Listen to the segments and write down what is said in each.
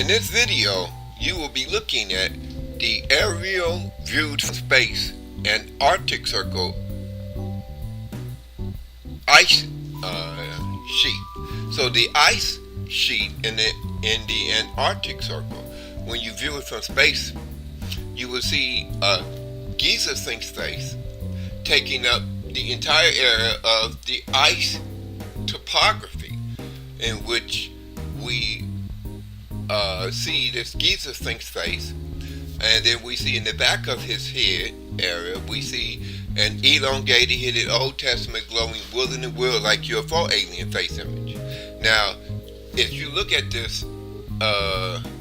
In this video, you will be looking at the aerial viewed from space and Arctic Circle ice sheet. So the ice sheet in the Antarctic Circle, when you view it from space, you will see Giza Sphinx face taking up the entire area of the ice topography, in which we see this Giza Sphinx face, and then we see in the back of his head area, we see an elongated headed Old Testament glowing wood in the world like UFO alien face image. Now, if you look at this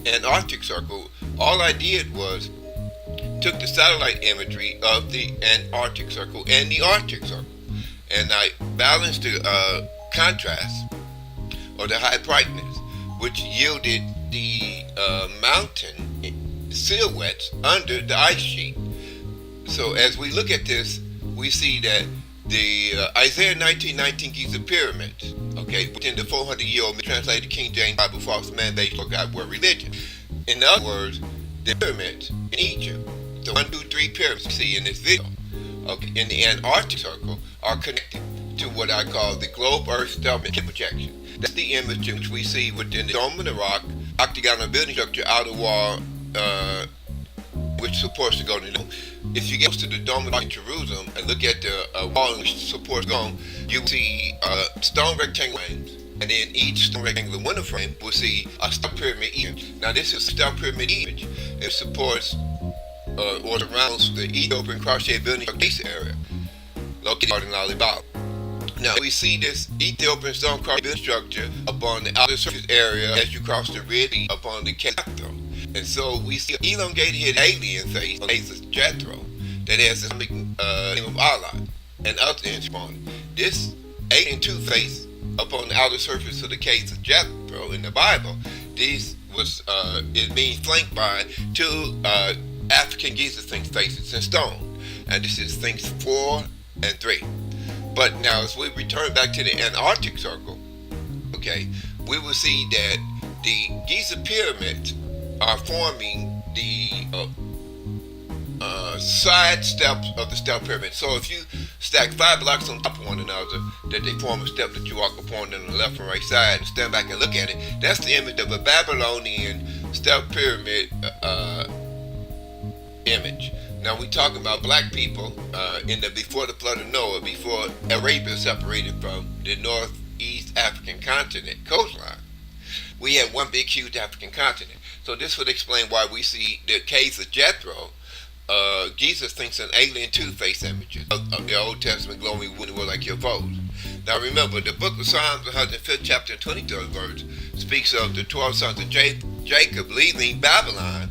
Antarctic Circle, all I did was took the satellite imagery of the Antarctic Circle and the Arctic Circle, and I balanced the contrast or the high brightness, which yielded the mountain silhouettes under the ice sheet. So as we look at this, we see that the Isaiah 19:19 Giza pyramids, okay, within the 400-year-old mistranslated King James Bible false man-based for God word religion. In other words, the pyramids in Egypt, the 1, 2, 3 pyramids you see in this video, okay, in the Antarctic Circle, are connected to what I call the globe Earth stealth projection. That's the image in which we see within the dome of the rock, octagonal building structure, outer wall, which supports the Golden Dome. If you get to the Dome of in Jerusalem and look at the wall which supports the dome, you will see stone rectangular frames, and then each stone rectangular window frame will see a stone pyramid image. Now this is a stone pyramid image. It supports or surrounds the Ethiopian cross-shaped building base area located in LALIBELA. Now we see this Ethiopian stone cross building structure upon the outer surface area as you cross the Red Sea upon the Cape Jethro. And so we see an elongated alien face on the case of Jethro that has the name of Allah and other instruments. This alien two-face upon the outer surface of the case of Jethro in the Bible, this was is being flanked by two African Giza Sphinx faces in stone, and this is Sphinx 4 and 3. But now, as we return back to the Antarctic Circle, okay, we will see that the Giza pyramids are forming the side steps of the step pyramid. So if you stack 5 blocks on top of one another, that they form a step that you walk upon on the left and right side, and stand back and look at it, that's the image of a Babylonian step pyramid image. Now we talk about black people in the before the flood of Noah, before Arabia separated from the northeast African continent coastline. We had one big huge African continent. So this would explain why we see the caves of Jethro, Giza Sphinx and alien two-face images of the Old Testament glowing wood were like UFOs. Now remember, the book of Psalms, 105th chapter and 23rd verse, speaks of the 12 sons of Jacob leaving Babylon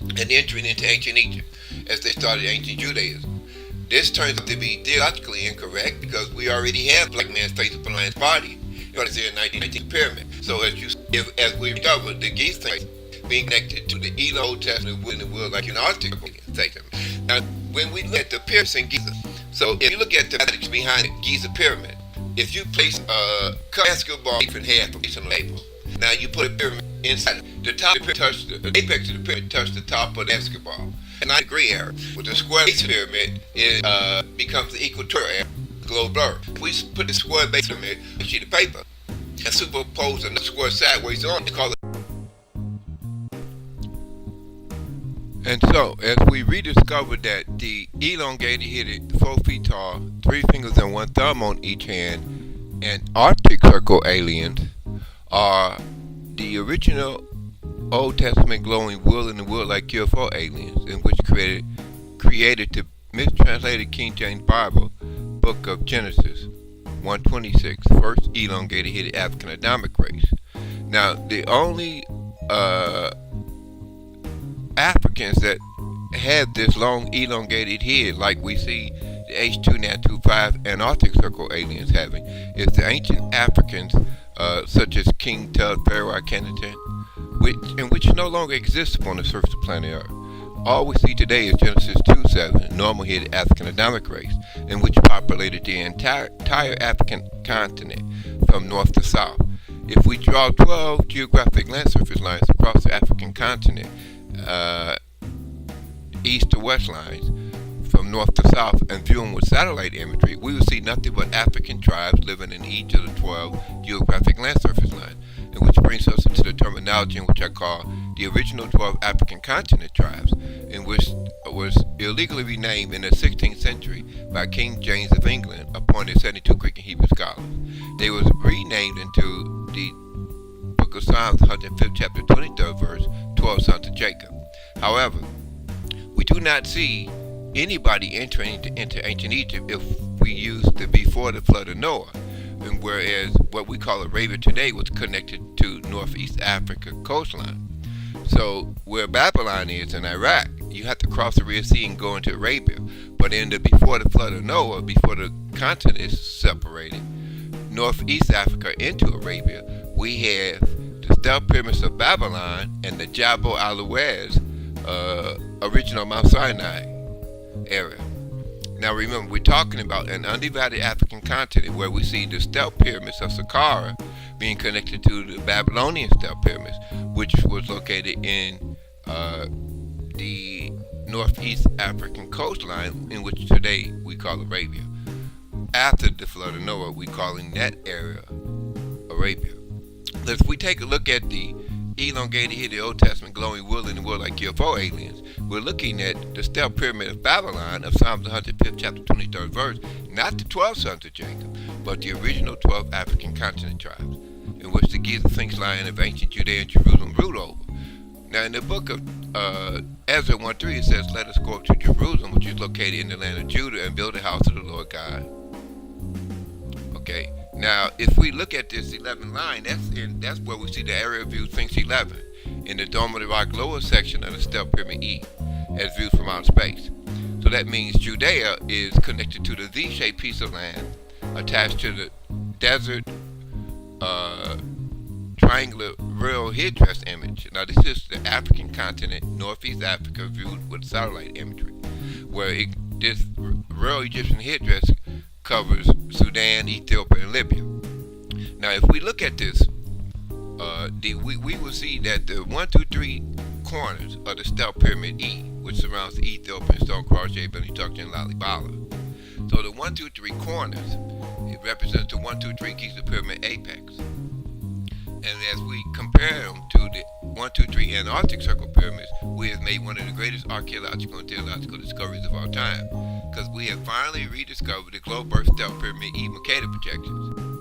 and entering into ancient Egypt as they started ancient Judaism. This turns out to be theologically incorrect because we already have black man's face upon man's body in Isaiah 19:19 pyramid. So as we discovered, the Giza Sphinx being connected to the Old Testament in the world like an Arctic Circle. Now, when we look at the pyramids in Giza, so if you look at the mathematics behind the Giza pyramid, if you place a basketball in half on the table, now you put a pyramid inside. The top of the pyramid the apex of the pyramid touch the top of the basketball. A 90-degree area. With the square base pyramid, it becomes the equatorial globe Earth. We put the square base pyramid on a sheet of paper and superimpose another square sideways on it. Call it. And so, as we rediscovered that the elongated headed 4 feet tall, 3 fingers and 1 thumb on each hand, and Arctic Circle aliens are the original Old Testament glowing wood in the world like UFO aliens, in which created the mistranslated King James Bible, book of Genesis 1:26, first elongated headed African Adamic race. Now, the only Africans that have this long elongated head like we see the H2925 Antarctic Circle aliens having is the ancient Africans such as King Tut, Pharaoh Akhenaten, which no longer exists upon the surface of planet Earth. All we see today is Genesis 2:7, normal-headed African Adamic race, in which populated the entire African continent from north to south. If we draw 12 geographic land surface lines across the African continent, east to west lines, from north to south, and view them with satellite imagery, we will see nothing but African tribes living in each of the 12 geographic land surface lines, and which brings us into the terminology in which I call the original 12 African continent tribes, in which was illegally renamed in the 16th century by King James of England, appointed 72 Greek and Hebrew scholars. They was renamed into the Book of Psalms, 105th chapter, 23rd verse, 12 sons of Jacob. However, we do not see anybody entering into ancient Egypt if we use the before the flood of Noah, and whereas what we call Arabia today was connected to Northeast Africa coastline. So where Babylon is in Iraq, you have to cross the Red Sea and go into Arabia. But in the before the flood of Noah, before the continent is separated, Northeast Africa into Arabia, we have the stealth pyramids of Babylon and the Jabal al-Awaz, original Mount Sinai area. Now remember, we're talking about an undivided African continent where we see the stealth pyramids of Saqqara being connected to the Babylonian stealth pyramids, which was located in the Northeast African coastline, in which today we call Arabia. After the flood of Noah, we're calling that area Arabia. If we take a look at the elongated here, the Old Testament glowing wood in the world like UFO aliens, we're looking at the stealth pyramid of Babylon of Psalms 105th chapter 23rd verse, not the 12 sons of Jacob, but the original 12 African continent tribes, in which the Giza Sphinx lion of ancient Judea and Jerusalem ruled over. Now in the book of Ezra 1:3, it says, "Let us go up to Jerusalem, which is located in the land of Judah, and build a house of the Lord God." Okay. Now, if we look at this 11 line, that's where we see the area view Sphinx 11 in the Dome of the Rock lower section of the stealth pyramid E, as viewed from outer space. So that means Judea is connected to the Z-shaped piece of land attached to the desert triangular royal headdress image. Now, this is the African continent, Northeast Africa, viewed with satellite imagery, where this royal Egyptian headdress covers Sudan, Ethiopia, and Libya. Now, if we look at this, we will see that the 1, 2, 3 corners of the stealth pyramid E, which surrounds the Ethiopian stone cross shape and and LALIBELA. So the 1, 2, 3 corners, it represents the 1, 2, 3 Giza pyramid apex. And as we compare them to the 1, 2, 3 Antarctic circle pyramids, we have made one of the greatest archaeological and theological discoveries of our time, because we have finally rediscovered the globe birth stealth pyramid E Mercator projections.